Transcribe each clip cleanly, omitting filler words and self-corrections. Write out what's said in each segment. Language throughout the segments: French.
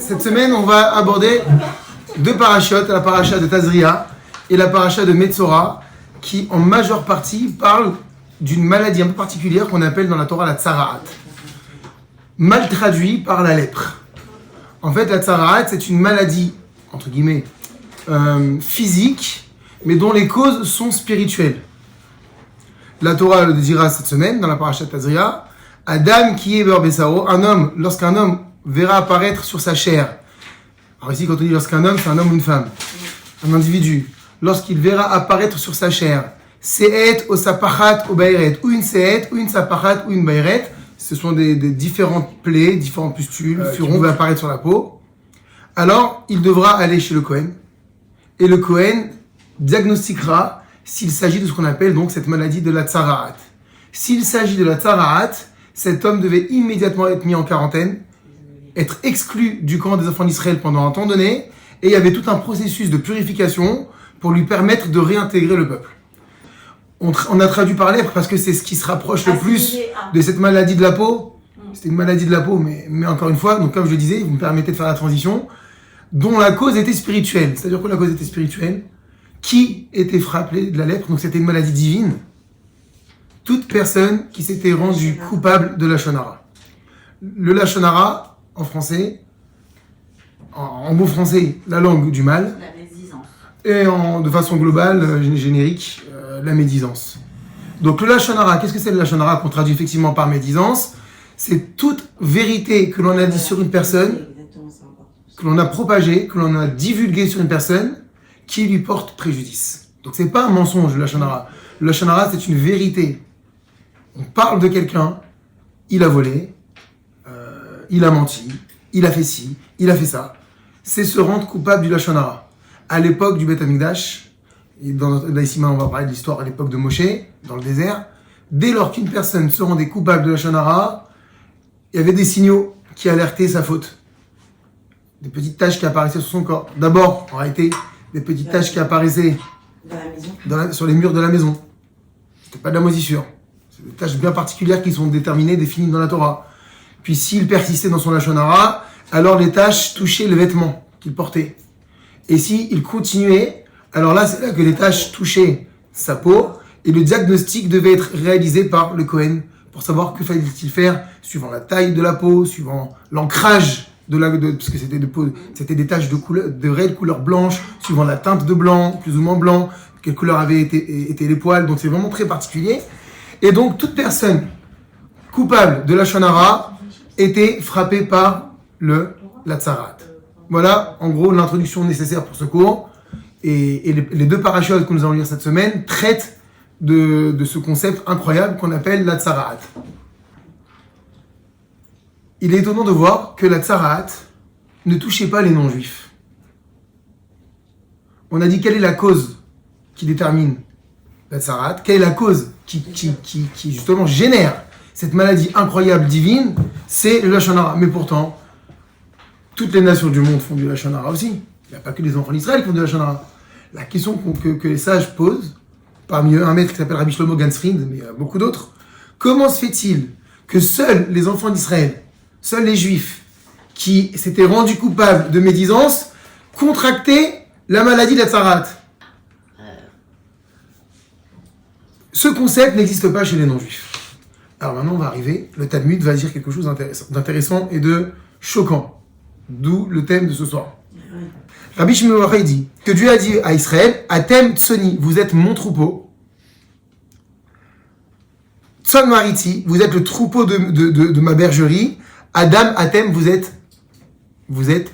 Cette semaine, on va aborder deux parachutes, la paracha de Tazria et la paracha de Metzora, qui en majeure partie parlent d'une maladie un peu particulière qu'on appelle dans la Torah la tsaraat, mal traduit par la lèpre. En fait, la tsaraat, c'est une maladie, entre guillemets, physique, mais dont les causes sont spirituelles. La Torah le dira cette semaine, dans la paracha de Tazria, Adam qui est Berbessaro, lorsqu'un homme verra apparaître sur sa chair. Alors ici, quand on dit lorsqu'un homme, c'est un homme ou une femme. Un individu. Lorsqu'il verra apparaître sur sa chair, Se'et, ou Sapachat, ou Baïret, ou une Se'et, ou une Sapachat, ou une Baïret. Ce sont des différentes plaies, différents pustules, furons va apparaître sur la peau. Alors, il devra aller chez le Kohen. Et le Kohen diagnostiquera s'il s'agit de ce qu'on appelle donc cette maladie de la tsaraat. S'il s'agit de la tsaraat, cet homme devait immédiatement être mis en quarantaine, être exclu du camp des enfants d'Israël pendant un temps donné, et il y avait tout un processus de purification pour lui permettre de réintégrer le peuple. On a traduit par lèpre parce que c'est ce qui se rapproche le plus de cette maladie de la peau. C'était une maladie de la peau, mais encore une fois, donc comme je le disais, vous me permettez de faire la transition, dont la cause était spirituelle. C'est-à-dire que la cause était spirituelle. Qui était frappé de la lèpre? Donc c'était une maladie divine. Toute personne qui s'était rendue coupable de la Lashon Hara. Le Lashon Hara, en français, en mot français, la langue du mal. La médisance. Et de façon globale, générique, la médisance. Donc le Lashon Hara, qu'est-ce que c'est le Lashon Hara qu'on traduit effectivement par médisance? C'est toute vérité que l'on a dit sur une personne, que l'on a propagée, que l'on a divulguée sur une personne, qui lui porte préjudice. Donc c'est pas un mensonge le Lashon Hara. Le Lashon Hara, c'est une vérité. On parle de quelqu'un, il a volé, il a menti, il a fait ci, il a fait ça. C'est se rendre coupable du Lashon Hara. À l'époque du Beth Amikdash, là ici on va parler de l'histoire à l'époque de Moshe, dans le désert, dès lors qu'une personne se rendait coupable de Lashon Hara, il y avait des signaux qui alertaient sa faute. Des petites taches qui apparaissaient sur son corps. D'abord, en réalité, des petites taches qui apparaissaient sur les murs de la maison. C'était pas de la moisissure. C'est des taches bien particulières qui sont déterminées, définies dans la Torah. Puis s'il persistait dans son Lashon Hara, alors les taches touchaient le vêtement qu'il portait. Et s'il continuait, alors là, c'est là que les taches touchaient sa peau, et le diagnostic devait être réalisé par le Kohen, pour savoir que fallait-il faire, suivant la taille de la peau, suivant l'ancrage parce que c'était des taches de réelle couleur blanche, suivant la teinte de blanc, plus ou moins blanc, quelle couleur avaient été les poils, donc c'est vraiment très particulier. Et donc toute personne coupable de la Lashon Hara était frappée par la tsaraat. Voilà, en gros, l'introduction nécessaire pour ce cours. Et les deux parachutes que nous allons lire cette semaine traitent de ce concept incroyable qu'on appelle la tsaraat. Il est étonnant de voir que la tsaraat ne touchait pas les non-juifs. On a dit quelle est la cause qui détermine la tsaraat, quelle est la cause qui justement génère cette maladie incroyable divine, c'est le Lashon Hara. Mais pourtant, toutes les nations du monde font du Lashon Hara aussi. Il n'y a pas que les enfants d'Israël qui font du Lashon Hara. La question que les sages posent, parmi eux un maître qui s'appelle Rabbi Shlomo Gansrind, mais il y a beaucoup d'autres, comment se fait-il que seuls les enfants d'Israël, seuls les Juifs qui s'étaient rendus coupables de médisance contractaient la maladie de la tsaraat? Ce concept n'existe pas chez les non-juifs. Alors maintenant, on va arriver, le Talmud va dire quelque chose d'intéressant et de choquant. D'où le thème de ce soir. Rabbi Shimon Bar Yochai dit que Dieu a dit à Israël, Atem Tsoni, vous êtes mon troupeau. Tson Mariti, vous êtes le troupeau de ma bergerie. Adam, Atem, vous êtes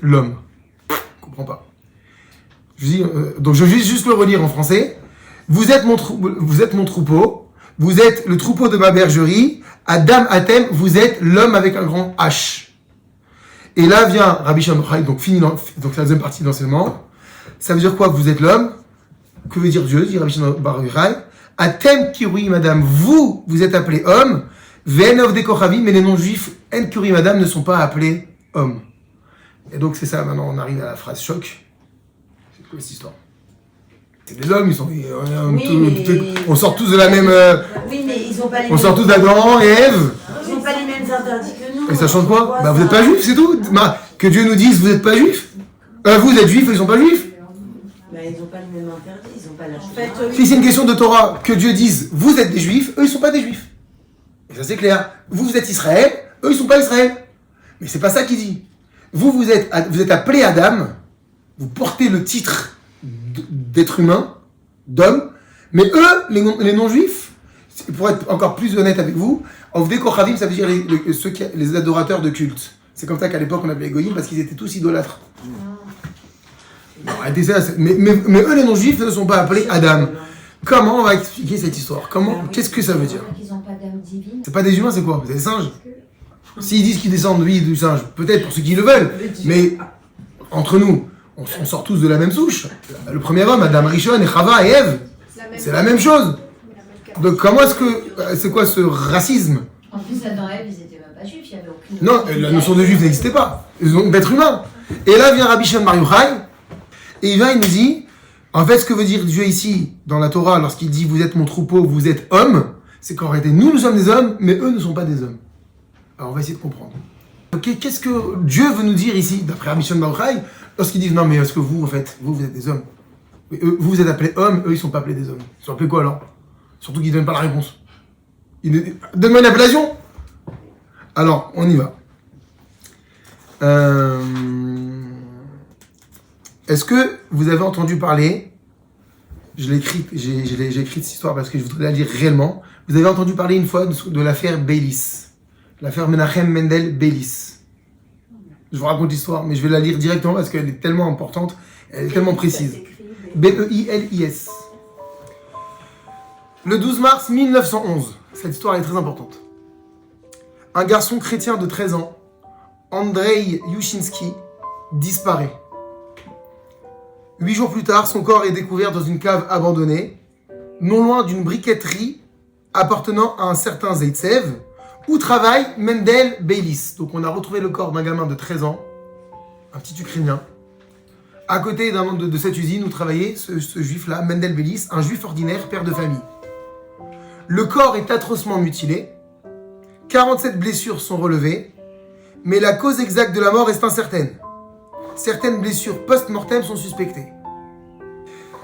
l'homme. Je comprends pas. Donc je vais juste le relire en français. Vous êtes mon troupeau. Vous êtes le troupeau de ma bergerie. Adam, Atem, vous êtes l'homme avec un grand H. Et là vient Rabbi Shimon Bar Yochai, donc la deuxième partie de l'enseignement. Ça veut dire quoi que vous êtes l'homme? Que veut dire Dieu? Dit Rabbi Shimon Bar Yochai. Atem kiroui madame, vous êtes appelés hommes. Ve'enov de kochavi, mais les non-juifs, en kiroui madame, ne sont pas appelés hommes. Et donc c'est ça, maintenant on arrive à la phrase choc. C'est quoi cette histoire? C'est des hommes, on sort tous de la même... Oui, mais ils ont pas les on sort tous d'Adam et Ève. Ils n'ont pas les mêmes interdits que nous. Et ça change quoi? Bah vous n'êtes pas juif, c'est tout. Que Dieu nous dise, vous n'êtes pas juifs. Vous êtes juifs, eux, ils sont pas juifs. Ils n'ont pas le même interdit, ils n'ont pas la Si c'est une question de Torah, que Dieu dise, vous êtes des juifs, eux, ils sont pas des juifs. Et ça, c'est clair. Vous êtes Israël, eux, ils sont pas Israël. Mais c'est pas ça qu'il dit. Vous êtes appelé Adam, vous portez le titre d'être humain, d'homme, mais eux, les non-juifs, pour être encore plus honnête avec vous, Ovdei Kochavim, ça veut dire les adorateurs de culte. C'est comme ça qu'à l'époque on appelait les Goyim, parce qu'ils étaient tous idolâtres. Non, arrêtez ça, mais eux, les non-juifs, ne sont pas appelés Adam. Comment on va expliquer cette histoire? Qu'est-ce que ça veut dire? Ils n'ont pas d'âme divine. C'est pas des humains, c'est quoi? C'est des singes. S'ils disent qu'ils descendent, oui, du singe, peut-être pour ceux qui le veulent, mais entre nous, on sort tous de la même souche. Le premier homme, Adam Rishon et Chava et Ève, c'est la même chose. Donc comment est-ce que... C'est quoi ce racisme? En plus, Adam et Ève, ils n'étaient même pas juifs, il n'y avait aucune... Non, la notion de juif n'existait pas. Ils ont d'être humains. Et là vient Rabbi Shimon Bar Yochai, et il nous dit, en fait, ce que veut dire Dieu ici, dans la Torah, lorsqu'il dit « vous êtes mon troupeau, vous êtes hommes », c'est qu'en réalité, nous sommes des hommes, mais eux ne sont pas des hommes. Alors on va essayer de comprendre. Qu'est-ce que Dieu veut nous dire ici, d'après Rabbi Shimon Bar Yochai, lorsqu'ils disent « non, mais est-ce que vous, en fait, vous êtes des hommes ?» Vous êtes appelés hommes, eux, ils ne sont pas appelés des hommes. Ils sont appelés quoi, alors? Surtout qu'ils ne donnent pas la réponse. Donne-moi une appellation. Alors, on y va. Est-ce que vous avez entendu parler, j'ai écrit cette histoire parce que je voudrais la lire réellement, vous avez entendu parler une fois de l'affaire Beilis, l'affaire Menachem Mendel Beilis. Je vous raconte l'histoire, mais je vais la lire directement parce qu'elle est tellement importante, elle est tellement précise. B-E-I-L-I-S. Le 12 mars 1911, cette histoire est très importante. Un garçon chrétien de 13 ans, Andrei Yushchinsky, disparaît. 8 jours plus tard, son corps est découvert dans une cave abandonnée, non loin d'une briqueterie appartenant à un certain Zaitsev, où travaille Mendel Beilis. Donc on a retrouvé le corps d'un gamin de 13 ans, un petit Ukrainien, à côté de cette usine où travaillait ce juif-là, Mendel Beilis, un juif ordinaire, père de famille. Le corps est atrocement mutilé, 47 blessures sont relevées, mais la cause exacte de la mort reste incertaine. Certaines blessures post-mortem sont suspectées.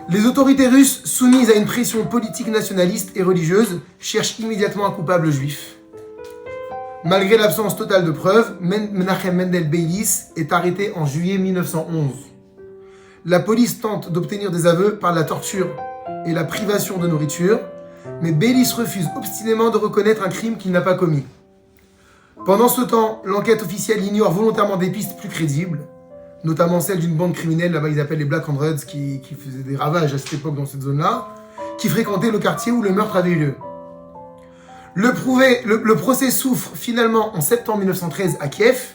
Les autorités russes, soumises à une pression politique nationaliste et religieuse, cherchent immédiatement un coupable juif. Malgré l'absence totale de preuves, Menachem Mendel Beilis est arrêté en juillet 1911. La police tente d'obtenir des aveux par la torture et la privation de nourriture, mais Beilis refuse obstinément de reconnaître un crime qu'il n'a pas commis. Pendant ce temps, l'enquête officielle ignore volontairement des pistes plus crédibles, notamment celle d'une bande criminelle, là-bas ils appellent les Black Hundreds, qui faisait des ravages à cette époque dans cette zone-là, qui fréquentait le quartier où le meurtre avait eu lieu. Le procès souffre finalement en septembre 1913 à Kiev.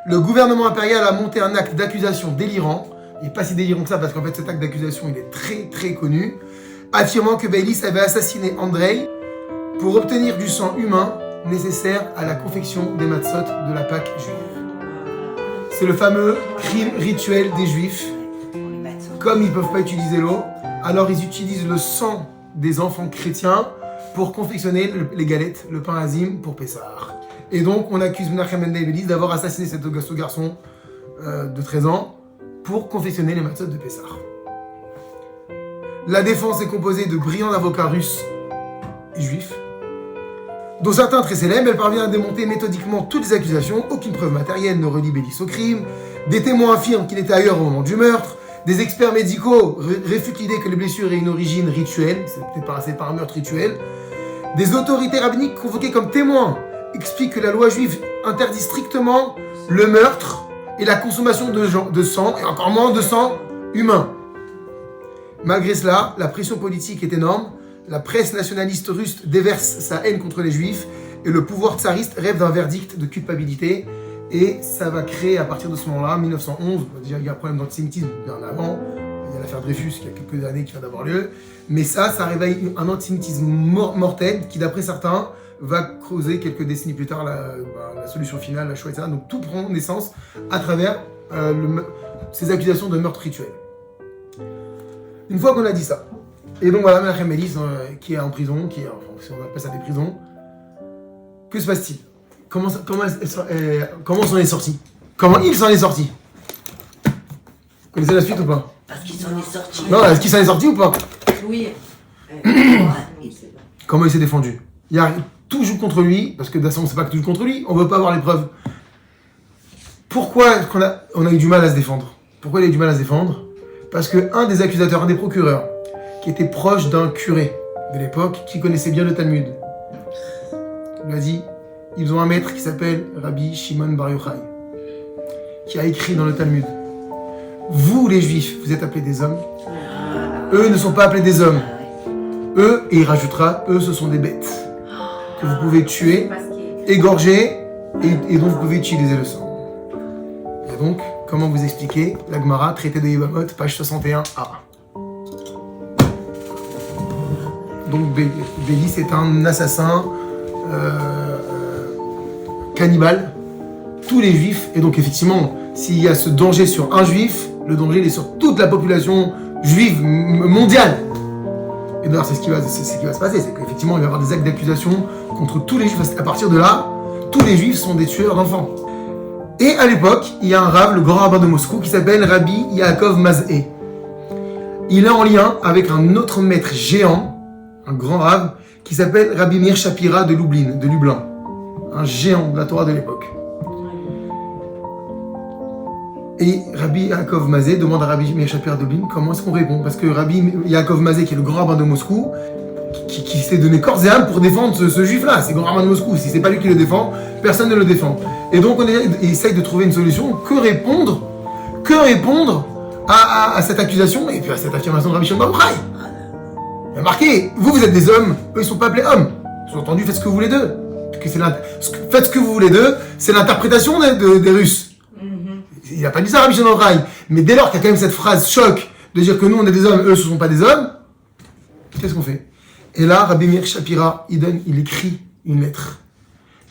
Le gouvernement impérial a monté un acte d'accusation délirant, il n'est pas si délirant que ça parce qu'en fait cet acte d'accusation il est très très connu, affirmant que Beilis avait assassiné Andrei pour obtenir du sang humain nécessaire à la confection des matzot de la Pâque juive. C'est le fameux crime rituel des Juifs. Comme ils ne peuvent pas utiliser l'eau, alors ils utilisent le sang des enfants chrétiens pour confectionner les galettes, le pain azim pour Pessah. Et donc on accuse Menachem Mendel Beilis d'avoir assassiné ce garçon de 13 ans pour confectionner les matzot de Pessah. La défense est composée de brillants avocats russes et juifs, dont certains très célèbres. Elle parvient à démonter méthodiquement toutes les accusations, aucune preuve matérielle ne relie Beilis au crime, des témoins affirment qu'il était ailleurs au moment du meurtre, des experts médicaux réfutent l'idée que les blessures aient une origine rituelle, c'est peut-être passé par un meurtre rituel, des autorités rabbiniques convoquées comme témoins expliquent que la loi juive interdit strictement le meurtre et la consommation de sang, et encore moins de sang humain. Malgré cela, la pression politique est énorme, la presse nationaliste russe déverse sa haine contre les juifs et le pouvoir tsariste rêve d'un verdict de culpabilité. Et ça va créer à partir de ce moment-là, 1911, déjà il y a un problème d'antisémitisme bien avant, il y a l'affaire Dreyfus il y a quelques années qui vient d'avoir lieu, mais ça réveille un antisémitisme mortel qui d'après certains va causer quelques décennies plus tard la solution finale, la choix, etc. Donc tout prend naissance à travers ces accusations de meurtre rituel. Une fois qu'on a dit ça, et donc voilà Menachem Beilis qui est en prison, si on appelle ça des prisons, que se passe-t-il? Comment s'en est sorti? Comment il s'en est sorti? Vous connaissez la suite ou pas? Parce qu'ils s'en est sortis. Non, est-ce qu'il s'en est sorti ou pas? Oui. Comment il s'est défendu? Tout joue contre lui, parce que d'abord on ne sait pas que tout joue contre lui, on ne veut pas avoir les preuves. Pourquoi on a eu du mal à se défendre? Pourquoi il a eu du mal à se défendre? Parce qu'un des accusateurs, un des procureurs, qui était proche d'un curé de l'époque, qui connaissait bien le Talmud, lui a dit, ils ont un maître qui s'appelle Rabbi Shimon Bar Yochai, qui a écrit dans le Talmud, vous les Juifs, vous êtes appelés des hommes, eux ne sont pas appelés des hommes, eux, et il rajoutera, eux ce sont des bêtes, que vous pouvez tuer, égorger, et dont vous pouvez utiliser le sang. Et donc, comment vous expliquer la Gemara, traité de Yevamot, page 61a. Donc Béli, c'est un assassin cannibale. Tous les juifs, et donc effectivement, s'il y a ce danger sur un juif, le danger il est sur toute la population juive mondiale. Et d'ailleurs, c'est ce qui va se passer, c'est qu'effectivement, il va y avoir des actes d'accusation contre tous les juifs. À partir de là, tous les juifs sont des tueurs d'enfants. Et à l'époque, il y a un rave, le grand rabbin de Moscou, qui s'appelle Rabbi Yaakov Mazé. Il est en lien avec un autre maître géant, un grand rave, qui s'appelle Rabbi Meir Shapira de Lublin. Un géant de la Torah de l'époque. Et Rabbi Yaakov Mazé demande à Rabbi Meir Shapira de Lublin comment est-ce qu'on répond. Parce que Rabbi Yaakov Mazé, qui est le grand rabbin de Moscou, qui s'est donné corps et âme pour défendre ce juif-là, c'est le grand rabbin de Moscou. Si c'est pas lui qui le défend, personne ne le défend. Et donc on essaye de trouver une solution. Que répondre à cette accusation et puis à cette affirmation de Rabbi Shimon Bar Yochai. Il y a marqué, vous êtes des hommes, eux ils sont pas appelés hommes. Sous-entendu, faites ce que vous voulez d'eux. Faites ce que vous voulez d'eux, c'est l'interprétation des Russes. Il n'a pas dit ça Rabbi Shimon Bar Yochai. Mais dès lors qu'il y a quand même cette phrase choc de dire que nous on est des hommes, eux ce ne sont pas des hommes, qu'est-ce qu'on fait? Et là, Rabbi Meir Shapira, il écrit une lettre.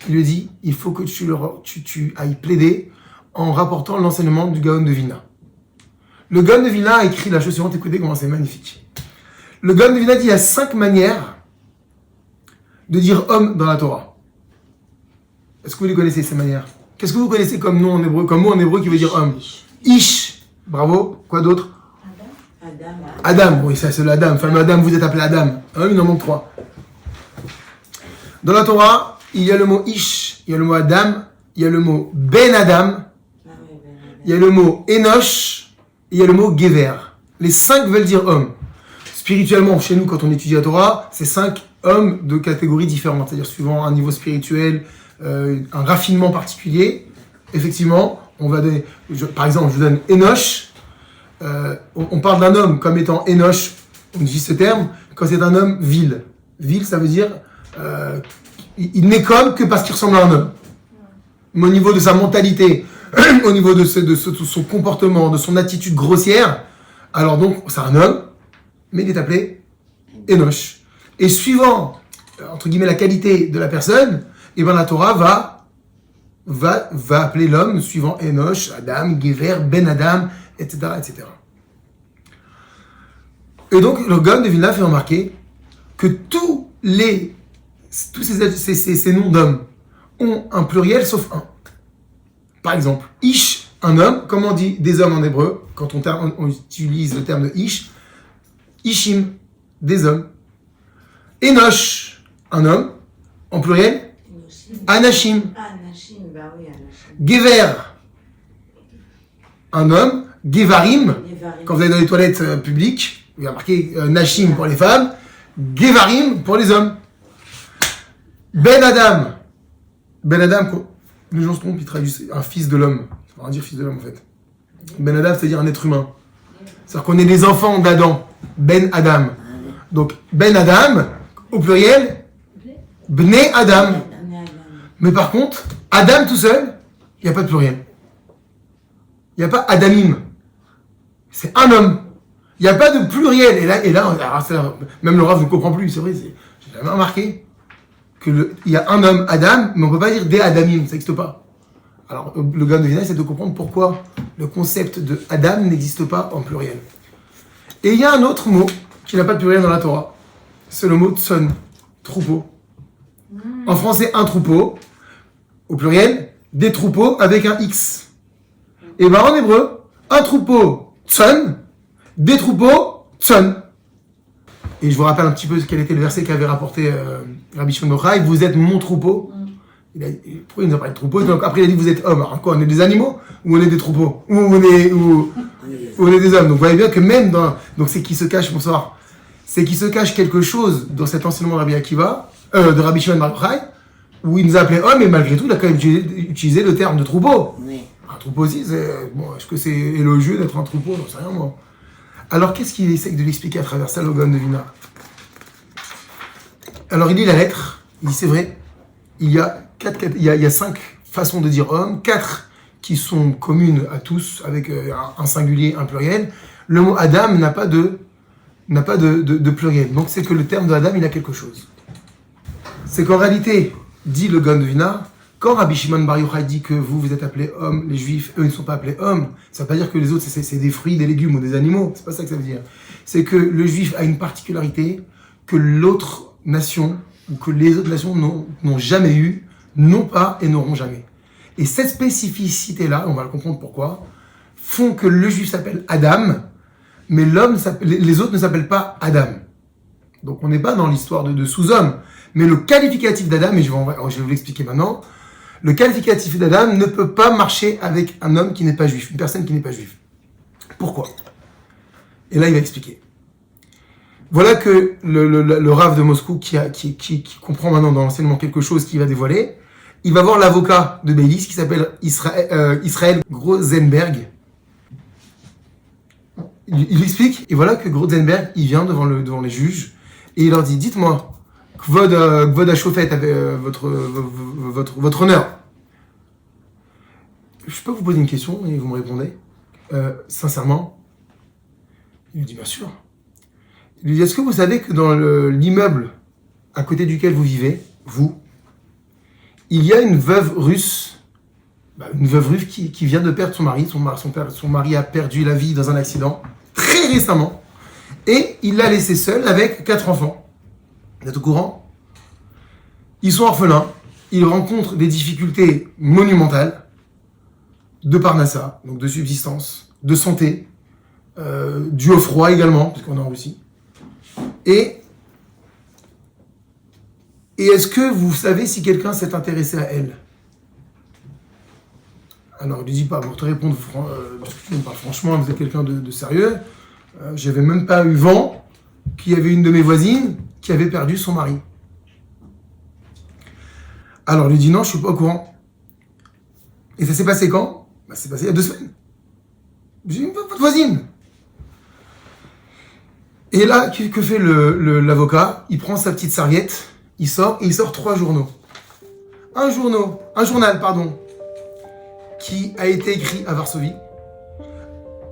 Il lui dit, il faut que tu ailles plaider en rapportant l'enseignement du Gaon de Vilna. Le Gaon de Vilna a écrit la chose suivante, écoutez comment c'est magnifique. Le Gaon de Vilna dit, il y a 5 manières de dire homme dans la Torah. Est-ce que vous les connaissez, ces manières? Qu'est-ce que vous connaissez comme nom en hébreu, comme mot en hébreu qui veut dire homme? Ish, bravo, quoi d'autre? Adam, oui, ça c'est l'Adam, fameux Adam, vous êtes appelé Adam. Il en manque 3. Dans la Torah, il y a le mot Ish, il y a le mot Adam, il y a le mot Ben Adam, il y a le mot Enosh, et il y a le mot Gever. Les 5 veulent dire homme. Spirituellement, chez nous, quand on étudie la Torah, c'est 5 hommes de catégories différentes, c'est-à-dire suivant un niveau spirituel, un raffinement particulier. Effectivement, on va donner, par exemple, je vous donne Enosh. On parle d'un homme comme étant Enosh, on utilise ce terme, quand c'est un homme vil. Vil, ça veut dire il n'est comme que parce qu'il ressemble à un homme. Mais au niveau de sa mentalité, au niveau de son comportement, de son attitude grossière, alors donc c'est un homme, mais il est appelé Enosh. Et suivant, entre guillemets, la qualité de la personne, et bien la Torah va appeler l'homme suivant Enosh, Adam, Gever, Ben Adam, etc., etc. Et donc, le Gaon de Vilna fait remarquer que tous ces noms d'hommes ont un pluriel sauf un. Par exemple, Ish, un homme, comment on dit des hommes en hébreu, quand on utilise le terme de Ish, Ishim, des hommes. Enosh, un homme, en pluriel, Anashim. Gever, un homme, Gevarim, quand vous allez dans les toilettes publiques, il y a marqué Nashim pour les femmes, Gevarim pour les hommes. Ben Adam, les gens se trompent, ils traduisent un fils de l'homme. Ça veut rien dire fils de l'homme en fait. Ben Adam, c'est-à-dire un être humain. C'est-à-dire qu'on est des enfants d'Adam. Ben Adam. Donc Ben Adam, au pluriel, Bnei Adam. Mais par contre, Adam tout seul, il n'y a pas de pluriel. Il n'y a pas Adamim. C'est un homme. Il n'y a pas de pluriel. Et là même le Rav ne comprend plus. C'est vrai, j'ai jamais remarqué qu'il y a un homme, Adam, mais on ne peut pas dire des Adamim. Ça n'existe pas. Alors, le Gaon de Vilna, c'est de comprendre pourquoi le concept de Adam n'existe pas en pluriel. Et il y a un autre mot qui n'a pas de pluriel dans la Torah. C'est le mot tson, troupeau. En français, un troupeau. Au pluriel, des troupeaux avec un X. Et bien en hébreu, un troupeau, tson, des troupeaux, tson. Et je vous rappelle un petit peu quel était le verset qu'avait rapporté Rabbi Shimon Bar Yochai, vous êtes mon troupeau. Pourquoi il nous a parlé de troupeau? Donc après il a dit vous êtes hommes. Alors quoi, on est des animaux ou on est des troupeaux? Ou on est des hommes. Donc vous voyez bien que même dans... Donc c'est qui se cache, bonsoir. C'est qu'il se cache quelque chose dans cet enseignement de Rabbi Akiva, de Rabbi Shimon Bar Yochai, où il nous appelait hommes, et malgré tout, il a quand même utilisé le terme de troupeau. Oui. Un troupeau aussi, bon, est-ce que c'est élogieux d'être un troupeau? J'en sais rien, moi. Alors, qu'est-ce qu'il essaie de l'expliquer à travers ça, le Gaon de Vilna? Alors, il lit la lettre, il dit, c'est vrai, il y a 5 façons de dire homme, 4 qui sont communes à tous, avec un singulier, un pluriel. Le mot Adam n'a pas de pluriel. Donc, c'est que le terme de Adam, il a quelque chose. C'est qu'en réalité, dit le Gaon de Vilna, quand Rabbi Shimon Bar Yochai dit que vous êtes appelés hommes, les juifs, eux, ils ne sont pas appelés hommes, ça ne veut pas dire que les autres, c'est des fruits, des légumes ou des animaux. C'est pas ça que ça veut dire. C'est que le juif a une particularité que l'autre nation, ou que les autres nations n'ont jamais eu, n'ont pas et n'auront jamais. Et cette spécificité-là, on va le comprendre pourquoi, font que le juif s'appelle Adam, mais les autres ne s'appellent pas Adam. Donc on n'est pas dans l'histoire de sous-homme. Mais le qualificatif d'Adam, et je vais vous l'expliquer maintenant, le qualificatif d'Adam ne peut pas marcher avec un homme qui n'est pas juif, une personne qui n'est pas juive. Pourquoi? Et là, il va expliquer. Voilà que le Rav de Moscou, qui comprend maintenant dans l'enseignement quelque chose qu'il va dévoiler, il va voir l'avocat de Bélis qui s'appelle Israël Grosenberg. Il explique, et voilà que Grosenberg, il vient devant les juges, et il leur dit, dites-moi, Kvod HaShofet, votre honneur. Je peux vous poser une question et vous me répondez sincèrement? Il lui dit bien sûr. Il lui dit, est-ce que vous savez que dans l'immeuble à côté duquel vous vivez, il y a une veuve russe, qui vient de perdre son mari. Son mari a perdu la vie dans un accident très récemment et il l'a laissée seule avec 4 enfants. Vous êtes au courant? Ils sont orphelins, ils rencontrent des difficultés monumentales de parnassa, donc de subsistance, de santé, dû au froid également, puisqu'on est en Russie. Et est-ce que vous savez si quelqu'un s'est intéressé à elle? Alors, il ne lui dit pas, pour te répondre franchement, vous êtes quelqu'un de sérieux. J'avais même pas eu vent qu'il y avait une de mes voisines qui avait perdu son mari. Alors, il lui dit non, je suis pas au courant. Et ça s'est passé quand? C'est passé il y a 2 semaines. J'ai dit, votre voisine. Et là, que fait l'avocat? Il prend sa petite serviette, il sort 3 journaux. Un journal, qui a été écrit à Varsovie.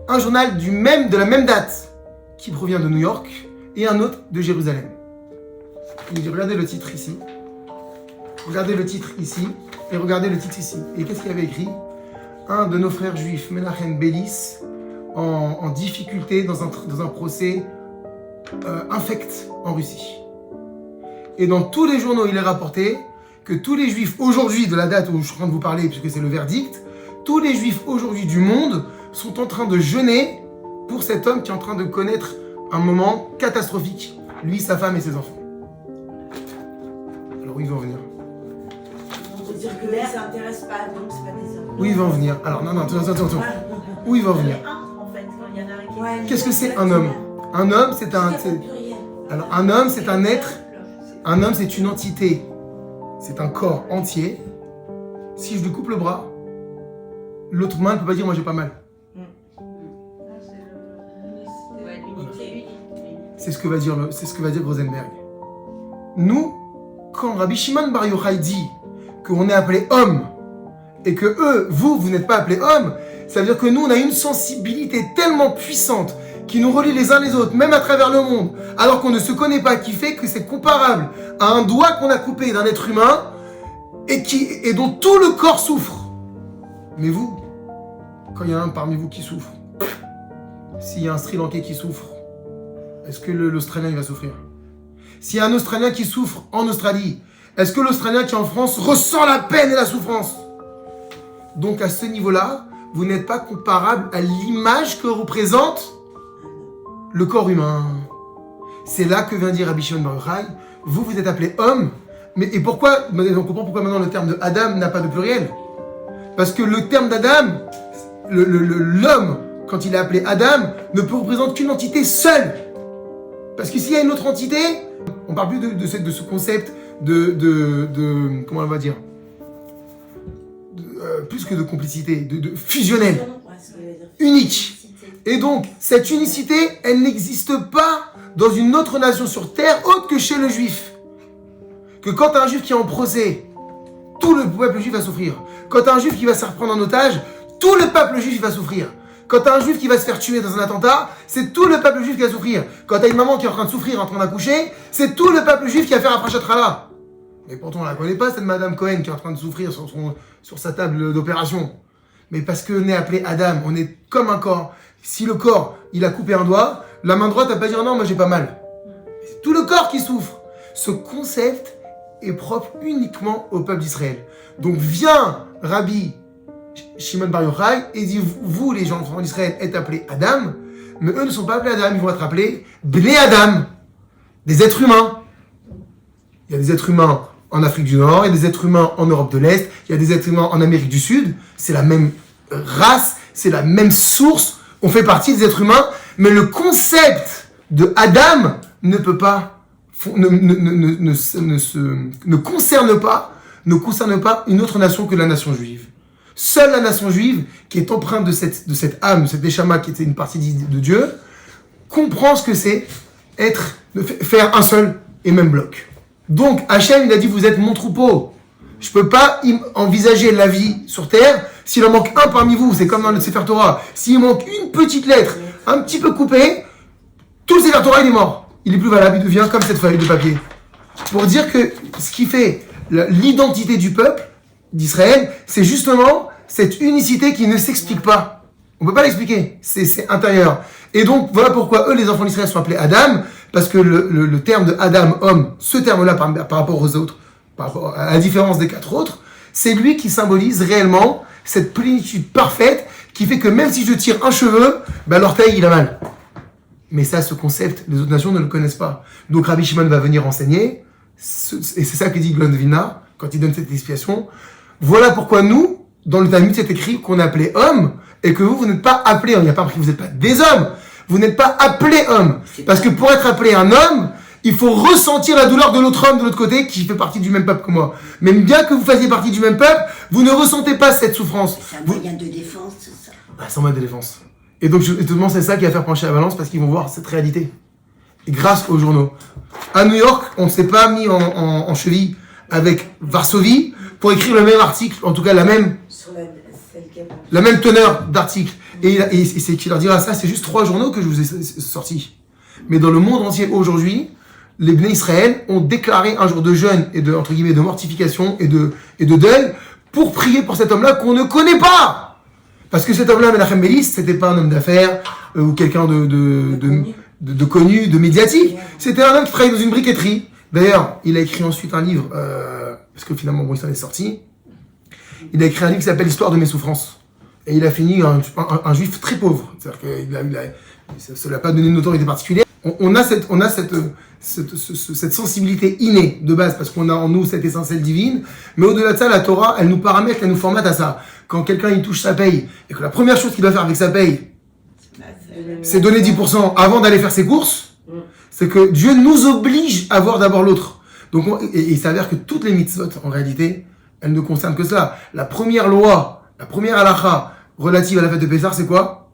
Un journal de la même date, qui provient de New York, et un autre de Jérusalem. Il dit, regardez le titre ici. Regardez le titre ici, et regardez le titre ici. Et qu'est-ce qu'il avait écrit? Un de nos frères juifs, Menachem Bélis, en difficulté dans un procès infect en Russie. Et dans tous les journaux, il est rapporté que tous les juifs aujourd'hui, de la date où je suis en train de vous parler, puisque c'est le verdict, tous les juifs aujourd'hui du monde sont en train de jeûner pour cet homme qui est en train de connaître un moment catastrophique. Lui, sa femme et ses enfants. Alors où ils vont venir? On peut dire que l'air, ça n'intéresse pas, donc c'est pas des hommes. Où ils vont venir? Alors non, attends. Où ils vont venir? Qu'est-ce que c'est un homme? Un homme, c'est un... Alors un homme, c'est un être. Un homme, c'est une entité. C'est un corps entier. Si je lui coupe le bras, l'autre main ne peut pas dire moi j'ai pas mal. C'est ce que va dire Grosenberg. Nous, quand Rabbi Shimon Bar Yochai dit qu'on est appelé homme et que vous n'êtes pas appelés hommes, ça veut dire que nous, on a une sensibilité tellement puissante qui nous relie les uns les autres, même à travers le monde, alors qu'on ne se connaît pas, qui fait que c'est comparable à un doigt qu'on a coupé d'un être humain et dont tout le corps souffre. Mais vous, quand il y a un parmi vous qui souffre, s'il y a un Sri Lankais qui souffre, est-ce que l'Australien il va souffrir? S'il y a un Australien qui souffre en Australie, est-ce que l'Australien qui est en France ressent la peine et la souffrance? Donc à ce niveau-là, vous n'êtes pas comparable à l'image que représente le corps humain. C'est là que vient dire Rabbi Shimon Bar Yochai, vous êtes appelé homme, et pourquoi, on comprend pourquoi maintenant le terme de Adam n'a pas de pluriel. Parce que le terme d'Adam, l'homme, quand il est appelé Adam, ne peut représenter qu'une entité seule. Parce que s'il y a une autre entité, on ne parle plus de ce concept comment on va dire, plus que de complicité, de fusionnel, unique. Et donc, cette unicité, elle n'existe pas dans une autre nation sur terre autre que chez le juif. Que quand tu as un juif qui est en procès, tout le peuple juif va souffrir. Quand tu as un juif qui va se faire prendre en otage, tout le peuple juif va souffrir. Quand tu as un juif qui va se faire tuer dans un attentat, c'est tout le peuple juif qui va souffrir. Quand tu as une maman qui est en train de souffrir, en train d'accoucher, c'est tout le peuple juif qui va faire un Parashat Rala. Mais pourtant, on ne la connaît pas, cette Madame Cohen qui est en train de souffrir sur sa table d'opération. Mais parce qu'on est appelé Adam, on est comme un corps. Si le corps, il a coupé un doigt, la main droite, elle va pas dire non, moi j'ai pas mal. C'est tout le corps qui souffre. Ce concept est propre uniquement au peuple d'Israël. Donc vient Rabbi Shimon Bar Yochai et dit, vous les gens d'Israël êtes appelés Adam, mais eux ne sont pas appelés Adam, ils vont être appelés Bnei Adam, des êtres humains. Il y a des êtres humains en Afrique du Nord, il y a des êtres humains en Europe de l'Est, il y a des êtres humains en Amérique du Sud, c'est la même race, c'est la même source, on fait partie des êtres humains, mais le concept de Adam ne peut pas, ne concerne pas une autre nation que la nation juive. Seule la nation juive, qui est empreinte de cette âme, de cette neshama qui était une partie de Dieu, comprend ce que c'est faire un seul et même bloc. Donc, Hachem, il a dit, vous êtes mon troupeau. Je ne peux pas envisager la vie sur terre s'il en manque un parmi vous. C'est comme dans le Sefer Torah. S'il manque une petite lettre, un petit peu coupée, tout le Sefer Torah, il est mort. Il est plus valable, il devient comme cette feuille de papier. Pour dire que ce qui fait l'identité du peuple d'Israël, c'est justement cette unicité qui ne s'explique pas. On ne peut pas l'expliquer. C'est intérieur. Et donc, voilà pourquoi eux, les enfants d'Israël, sont appelés Adam, parce que le terme de Adam, homme, ce terme-là par rapport aux autres, par rapport à la différence des 4 autres, c'est lui qui symbolise réellement cette plénitude parfaite qui fait que même si je tire un cheveu, l'orteil, il a mal. Mais ça, ce concept, les autres nations ne le connaissent pas. Donc Rabbi Shimon va venir enseigner, et c'est ça que dit Gaon de Vilna, quand il donne cette explication. Voilà pourquoi nous, dans le Talmud, c'est écrit qu'on est appelé homme, et que vous n'êtes pas appelés hommes. Il n'y a pas marqué que vous n'êtes pas des hommes. Vous n'êtes pas appelés hommes. Parce que pour être appelé un homme, il faut ressentir la douleur de l'autre homme de l'autre côté qui fait partie du même peuple que moi. Mais bien que vous fassiez partie du même peuple, vous ne ressentez pas cette souffrance. C'est un moyen de défense, c'est ça. C'est un moyen de défense. Et donc, justement, c'est ça qui va faire pencher la balance parce qu'ils vont voir cette réalité. Et grâce aux journaux. À New York, on ne s'est pas mis en cheville avec Varsovie pour écrire le même article, en tout cas la même teneur d'article. Et c'est qui leur dira ça, c'est juste 3 journaux que je vous ai sortis. Mais dans le monde entier aujourd'hui, les Bnei Israël ont déclaré un jour de jeûne et de, entre guillemets, de mortification et de deuil pour prier pour cet homme-là qu'on ne connaît pas. Parce que cet homme-là, Menachem Bélis, c'était pas un homme d'affaires ou quelqu'un de connu, de médiatique. C'était un homme qui travaillait dans une briqueterie. D'ailleurs, il a écrit ensuite un livre, parce que finalement, bon, il s'en est sorti. Il a écrit un livre qui s'appelle L'histoire de mes souffrances. Et il a fini un juif très pauvre. C'est-à-dire que ça ne l'a pas donné une autorité particulière. On a cette sensibilité innée de base, parce qu'on a en nous cette essentielle divine. Mais au-delà de ça, la Torah, elle nous paramètre, elle nous formate à ça. Quand quelqu'un il touche sa paye, et que la première chose qu'il doit faire avec sa paye, c'est donner 10% avant d'aller faire ses courses, c'est que Dieu nous oblige à voir d'abord l'autre. Donc, il s'avère que toutes les mitzvot, en réalité, elles ne concernent que cela. La première loi, la première halakha relative à la fête de Pessah, c'est quoi?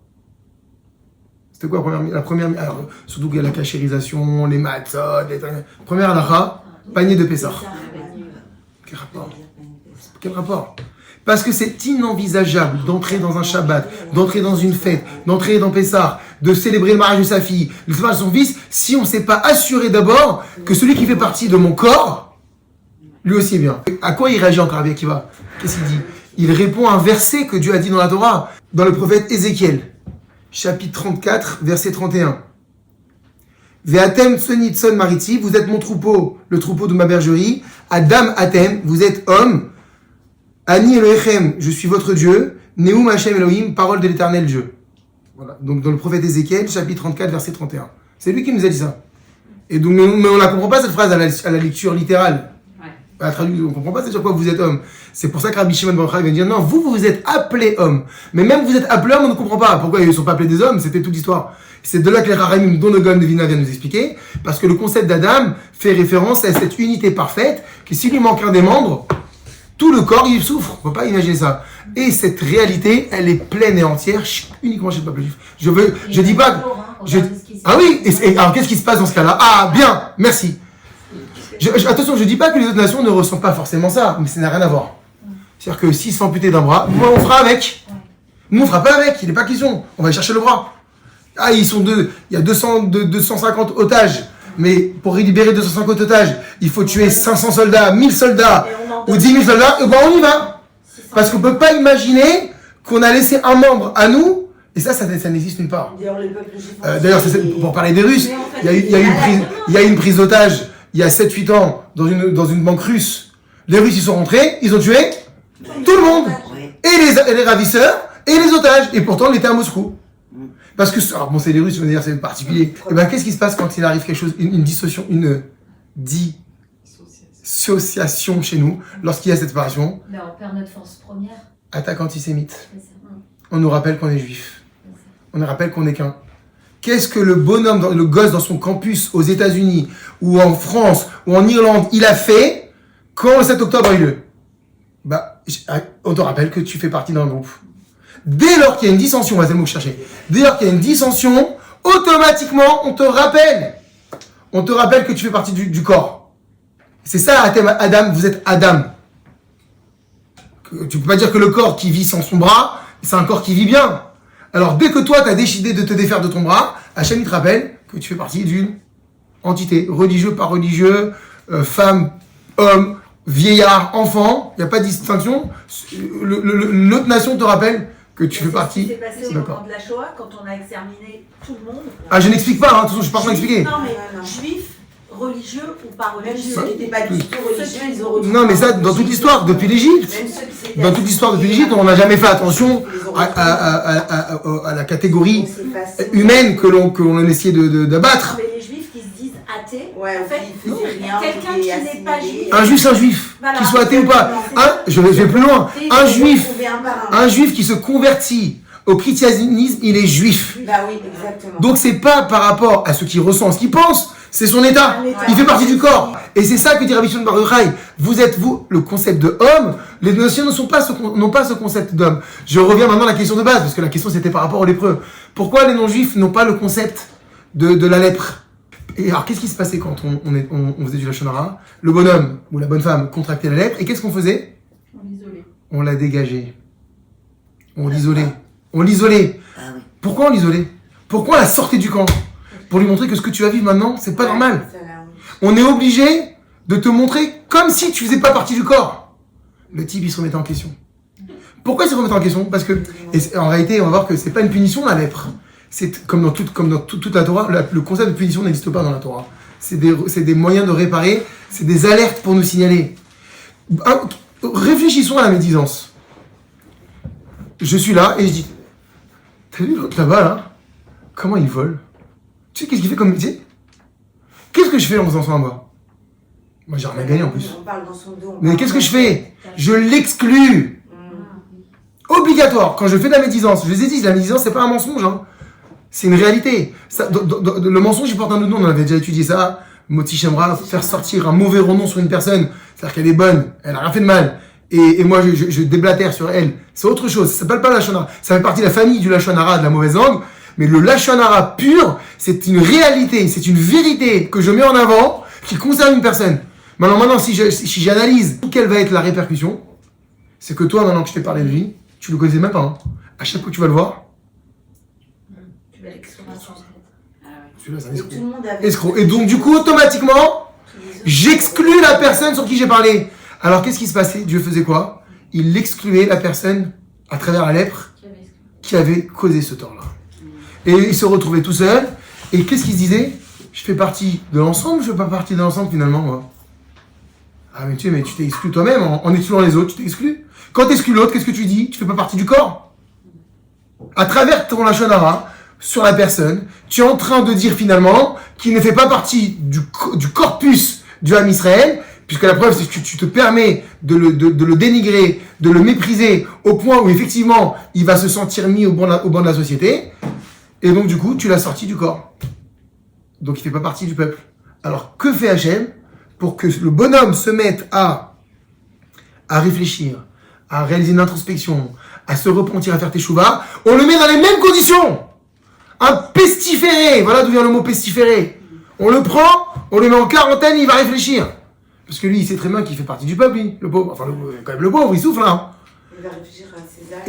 C'était quoi la première alors, surtout qu'il y a la cachérisation, les matzot, première halakha, panier de Pessah. Quel rapport? Quel rapport? Parce que c'est inenvisageable d'entrer dans un Shabbat, d'entrer dans une fête, d'entrer dans Pessah, de célébrer le mariage de sa fille, le mariage de son fils, si on ne s'est pas assuré d'abord que celui qui fait partie de mon corps, lui aussi est bien. À quoi il réagit encore, Rabbi Akiva? Qu'est-ce qu'il dit? Il répond à un verset que Dieu a dit dans la Torah, dans le prophète Ézéchiel, chapitre 34, verset 31. Ve'atem tsonitson mariti, vous êtes mon troupeau, le troupeau de ma bergerie. Adam atem, vous êtes homme. Ani Elohechem, je suis votre Dieu. Neum Hashem Elohim, parole de l'éternel Dieu. Voilà. Donc dans le prophète Ézéchiel, chapitre 34, verset 31. C'est lui qui nous a dit ça. Et donc, mais on ne la comprend pas cette phrase à la lecture littérale. Ouais. On ne comprend pas c'est sur quoi vous êtes homme. C'est pour ça que Rabbi Shimon Bar Yochai vient dire non, vous êtes appelés hommes. Mais même vous êtes appelés hommes, on ne comprend pas. Pourquoi ils ne sont pas appelés des hommes? C'était toute l'histoire. C'est de là que les Rahamim, dont le Gaon de Vilna vient nous expliquer. Parce que le concept d'Adam fait référence à cette unité parfaite, que s'il lui manque un des membres, tout le corps, il souffre. On ne peut pas imaginer ça. Et cette réalité, elle est pleine et entière, uniquement chez le peuple juif. Je dis pas... Ah oui, alors qu'est-ce qui se passe dans ce cas-là? Ah, bien, merci. Attention, je dis pas que les autres nations ne ressentent pas forcément ça, mais ça n'a rien à voir. C'est-à-dire que s'ils se font amputer d'un bras, nous, on fera avec. Nous, on fera pas avec, il n'est pas question. On va aller chercher le bras. Ah, ils sont deux. Il y a 250 otages. Mais pour libérer 250 otages, il faut tuer 500 soldats, 1000 soldats, ou 10 000 soldats, et ben on y va. Parce qu'on peut pas imaginer qu'on a laissé un membre à nous. Et ça n'existe nulle part. D'ailleurs, pour parler des Russes, il y a eu une prise d'otage il y a 7-8 ans dans une banque russe. Les Russes, ils sont rentrés, ils ont tué tout le monde. Et les ravisseurs, et les otages. Et pourtant, on était à Moscou. Parce que, alors bon, c'est les Russes, je veux dire, c'est particulier. Et ben, qu'est-ce qui se passe quand il arrive quelque chose, une dissociation chez nous, lorsqu'il y a cette séparation? Mais on perd notre force première. Attaque antisémite. On nous rappelle qu'on est juif. On nous rappelle qu'on n'est qu'un. Qu'est-ce que le bonhomme, le gosse dans son campus aux États-Unis, ou en France, ou en Irlande, il a fait quand le 7 octobre a eu lieu? Bah, on te rappelle que tu fais partie d'un groupe. Dès lors qu'il y a une dissension, c'est le mot que je cherchais. Dès lors qu'il y a une dissension, automatiquement, on te rappelle. On te rappelle que tu fais partie du corps. C'est ça, Adam, vous êtes Adam. Tu peux pas dire que le corps qui vit sans son bras, c'est un corps qui vit bien. Alors, dès que toi, tu as décidé de te défaire de ton bras, Hachem, il te rappelle que tu fais partie d'une entité, religieux, pas religieux, femme, homme, vieillard, enfant, il n'y a pas de distinction. L'autre nation te rappelle que tu fais partie. C'est ce qui s'est passé au moment de la Shoah, quand on a exterminé tout le monde. Ah, je n'explique pas, attention, je suis pas en train d'expliquer. Non, mais juifs, religieux ou pas religieux. Ceux qui n'étaient pas du tout religieux, ils ont retrouvé. Non, mais ça, dans toute l'histoire, depuis l'Égypte. Dans toute l'histoire depuis l'Égypte, on n'a jamais fait attention à la catégorie humaine que l'on essayait d'abattre. Mais les juifs qui se disent athées, Ouais, en fait, ils faisaient rien, quelqu'un ils qui étaient n'est pas assimilés. juif. Un juif, c'est un juif. Voilà. Qu'il soit athée ou pas. Je vais plus loin. Un juif qui se convertit au christianisme, il est juif. Bah oui, exactement. Donc c'est pas par rapport à ce qu'il ressent, ce qu'il pense, c'est son état. Il fait partie du corps. Et c'est ça que dit Rabbi Shimon Bar Yochai. Vous êtes, le concept de homme. Les nations n'ont pas ce concept d'homme. Je reviens maintenant à la question de base, parce que la question c'était par rapport aux lépreux. Pourquoi les non-juifs n'ont pas le concept de la lèpre? Et alors qu'est-ce qui se passait quand on faisait du Lashon Hara? Le bonhomme ou la bonne femme contractait la lèpre, et qu'est-ce qu'on faisait? On la dégageait. On l'isolait. On l'isolait. Pourquoi on l'isolait? Pourquoi on la sortait du camp? Pour lui montrer que ce que tu vas vivre maintenant, c'est pas normal. On est obligé de te montrer comme si tu faisais pas partie du corps. Le type, il se remettait en question. Pourquoi il se remettait en question? Parce que, en réalité, on va voir que c'est pas une punition, la lèpre. C'est comme dans toute la Torah, le concept de punition n'existe pas dans la Torah. C'est des moyens de réparer, c'est des alertes pour nous signaler. Réfléchissons à la médisance. Je suis là et je dis, t'as vu l'autre là-bas, là? Comment il vole? Tu sais qu'est-ce qu'il fait comme métier? Qu'est-ce que je fais en faisant ça en bas? Moi, j'ai rien gagné en plus. On parle dans son dos. Mais qu'est-ce que je fais? Je l'exclus. Obligatoire. Quand je fais de la médisance, je les ai dit, la médisance, c'est pas un mensonge. Hein. C'est une réalité. Ça, le mensonge, il porte un autre nom. On avait déjà étudié ça. Moti Shemra, faire sortir un mauvais renom sur une personne. C'est-à-dire qu'elle est bonne, elle a rien fait de mal. Et moi, je déblatère sur elle. C'est autre chose. Ça s'appelle pas la Lashon Hara. Ça fait partie de la famille du Lashon Hara, de la mauvaise langue. Mais le Lashon Hara pur, c'est une réalité, c'est une vérité que je mets en avant, qui concerne une personne. Maintenant, si j'analyse quelle va être la répercussion, c'est que toi, maintenant que je t'ai parlé de lui, tu le connaissais même pas. Hein. À chaque fois que tu vas le voir, Tu vas l'exclure à 100. celui-là, c'est un Et escroc. tout le monde avait... Escroc. Et donc, du coup, automatiquement, j'exclus la personne sur qui j'ai parlé. Alors, qu'est-ce qui se passait? Dieu faisait quoi? Il excluait la personne à travers la lèpre qui avait causé ce tort-là. Et il se retrouvait tout seul. Et qu'est-ce qu'il se disait? Je fais partie de l'ensemble, je fais pas partie de l'ensemble finalement, moi. Ah, mais tu t'es exclu toi-même en excluant les autres, tu t'es exclu. Quand tu exclus l'autre, qu'est-ce que tu dis? Tu fais pas partie du corps. à travers ton lashon hara sur la personne, tu es en train de dire finalement qu'il ne fait pas partie du corpus du Ham Israël, puisque la preuve, c'est que tu te permets de le dénigrer, de le mépriser, au point où effectivement, il va se sentir mis au banc de la société, et donc du coup, tu l'as sorti du corps. Donc il fait pas partie du peuple. Alors, que fait Hachem pour que le bonhomme se mette à réfléchir, à réaliser une introspection, à se repentir, à faire teshuva? On le met dans les mêmes conditions. Un pestiféré, voilà d'où vient le mot pestiféré. On le prend, on le met en quarantaine, il va réfléchir. Parce que lui, il sait très bien qu'il fait partie du peuple, lui, le pauvre. Enfin, quand même le pauvre, il souffle, hein. Il va réfléchir à ses actes.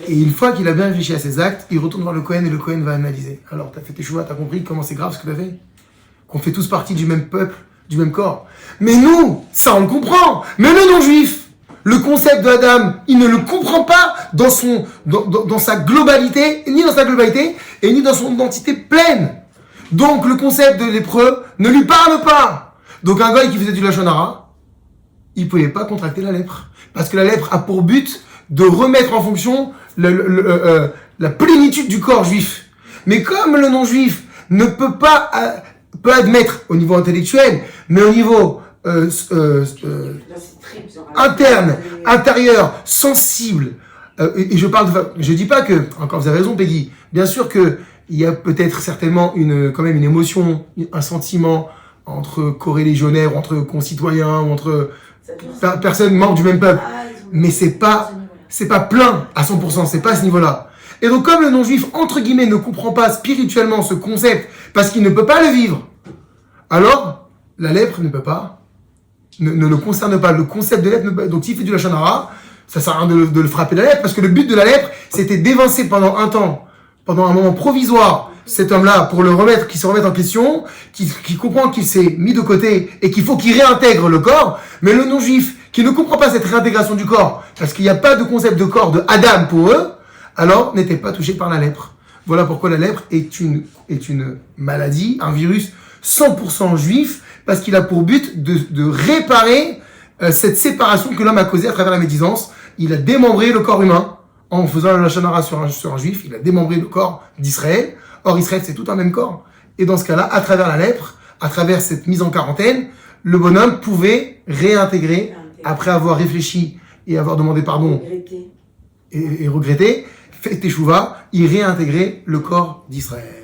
Et une fois qu'il a bien réfléchi à ses actes, il retourne voir le Kohen et le Kohen va analyser. Alors, t'as fait tes choix, t'as compris comment c'est grave ce que t'as fait? Qu'on fait tous partie du même peuple, du même corps. Mais nous, ça on le comprend. Mais le non-juif, le concept de Adam, il ne le comprend pas dans sa globalité, ni dans sa globalité, et ni dans son identité pleine. Donc, le concept de lépreux ne lui parle pas. Donc, un gars qui faisait du lashon hara, il pouvait pas contracter la lèpre. Parce que la lèpre a pour but de remettre en fonction la plénitude du corps juif. Mais comme le non-juif ne peut pas, peut admettre au niveau intellectuel, mais au niveau interne, intérieur, sensible, et je dis pas que, encore vous avez raison Peggy, bien sûr que il y a peut-être certainement quand même une émotion, un sentiment entre corréligionnaires, entre concitoyens, ou entre personnes membres du même peuple. Mais c'est pas plein à 100%, c'est pas à ce niveau-là. Et donc, comme le non-juif, entre guillemets, ne comprend pas spirituellement ce concept, parce qu'il ne peut pas le vivre, alors, la lèpre ne peut pas, ne le concerne pas. Le concept de lèpre, donc s'il fait du lashon hara, ça sert à rien de le frapper de la lèpre, parce que le but de la lèpre, c'était d'évincer pendant un moment provisoire, cet homme-là, pour le remettre, qu'il se remette en question, qui comprend qu'il s'est mis de côté, et qu'il faut qu'il réintègre le corps. Mais le non-juif, qui ne comprend pas cette réintégration du corps, parce qu'il n'y a pas de concept de corps de Adam pour eux, alors n'était pas touché par la lèpre. Voilà pourquoi la lèpre est une maladie, un virus 100% juif, parce qu'il a pour but de réparer cette séparation que l'homme a causée à travers la médisance. Il a démembré le corps humain en faisant la lashon hara sur un juif, il a démembré le corps d'Israël. Or Israël, c'est tout un même corps. Et dans ce cas-là, à travers la lèpre, à travers cette mise en quarantaine, le bonhomme pouvait réintégrer, après avoir réfléchi et avoir demandé pardon et regretté, fait teshuva, il réintégrait le corps d'Israël.